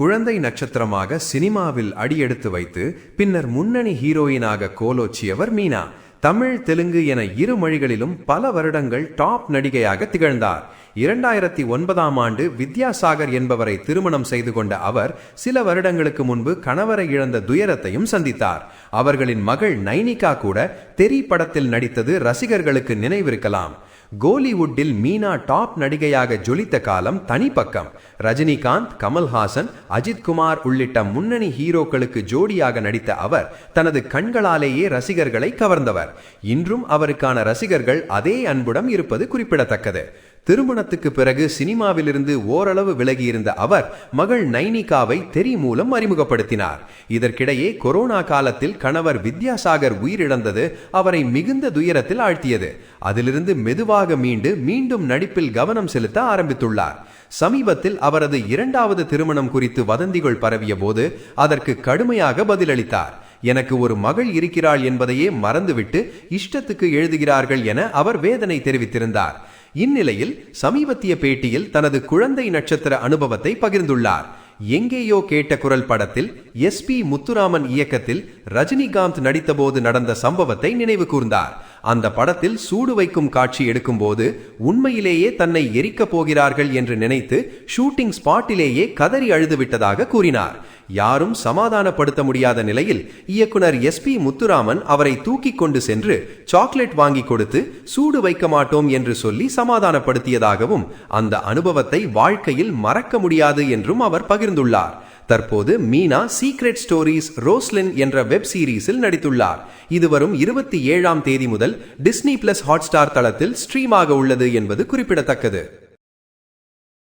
குழந்தை நட்சத்திரமாக சினிமாவில் அடியெடுத்து வைத்து பின்னர் முன்னணி ஹீரோயினாக கோலோச்சியவர் மீனா. தமிழ், தெலுங்கு என இரு மொழிகளிலும் பல வருடங்கள் டாப் நடிகையாக திகழ்ந்தார். 2009ஆம் ஆண்டு வித்யாசாகர் என்பவரை திருமணம் செய்து கொண்ட அவர் சில வருடங்களுக்கு முன்பு கணவரை இழந்த துயரத்தையும் சந்தித்தார். அவர்களின் மகள் நைனிகா கூட தெரி படத்தில் நடித்தது ரசிகர்களுக்கு நினைவிருக்கலாம். கோலிவுட்டில் மீனா டாப் நடிகையாக ஜொலித்த காலம் தனிப்பக்கம். ரஜினிகாந்த், கமல்ஹாசன், அஜித் குமார் உள்ளிட்ட முன்னணி ஹீரோக்களுக்கு ஜோடியாக நடித்த அவர் தனது கண்களாலேயே ரசிகர்களை கவர்ந்தவர். இன்றும் அவருக்கான ரசிகர்கள் அதே அன்புடன் இருப்பது குறிப்பிடத்தக்கது. திருமணத்துக்கு பிறகு சினிமாவிலிருந்து ஓரளவு விலகியிருந்த அவர் மகள் நைனிகாவை தெரி மூலம் அறிமுகப்படுத்தினார். இதற்கிடையே கொரோனா காலத்தில் கணவர் வித்யாசாகர் உயிரிழந்தது அவரை மிகுந்த துயரத்தில் ஆழ்த்தியது. அதிலிருந்து மெதுவாக மீண்டும் நடிப்பில் கவனம் செலுத்த ஆரம்பித்துள்ளார். சமீபத்தில் அவரது 2வது திருமணம் குறித்து வதந்திகள் பரவிய போது அதற்கு கடுமையாக பதிலளித்தார். எனக்கு ஒரு மகள் இருக்கிறாள் என்பதையே மறந்துவிட்டு இஷ்டத்துக்கு எழுதுகிறார்கள் என அவர் வேதனை தெரிவித்திருந்தார். இந்நிலையில் சமீபத்திய பேட்டியில் தனது குழந்தை நட்சத்திர அனுபவத்தை பகிர்ந்துள்ளார். எங்கேயோ கேட்ட குரல் படத்தில் SP முத்துராமன் இயக்கத்தில் ரஜினிகாந்த் நடித்தபோது நடந்த சம்பவத்தை நினைவு கூர்ந்தார். அந்த படத்தில் சூடு வைக்கும் காட்சி எடுக்கும்போது உண்மையிலேயே தன்னை எரிக்கப் போகிறார்கள் என்று நினைத்து ஷூட்டிங் ஸ்பாட்டிலேயே கதறி அழுதுவிட்டதாக கூறினார். யாரும் சமாதானப்படுத்த முடியாத நிலையில் இயக்குனர் SP முத்துராமன் அவரை தூக்கி கொண்டு சென்று சாக்லேட் வாங்கி கொடுத்து சூடு வைக்க மாட்டோம் என்று சொல்லி சமாதானப்படுத்தியதாகவும் அந்த அனுபவத்தை வாழ்க்கையில் மறக்க முடியாது என்றும் அவர் பகிர்ந்துள்ளார். தற்போது மீனா சீக்ரெட் ஸ்டோரிஸ் ரோஸ்லின் என்ற வெப் சீரிஸில் நடித்துள்ளார். இது வரும் 27ஆம் தேதி முதல் Disney+ ஹாட்ஸ்டார் தளத்தில் ஸ்ட்ரீமாக உள்ளது என்பது குறிப்பிடத்தக்கது.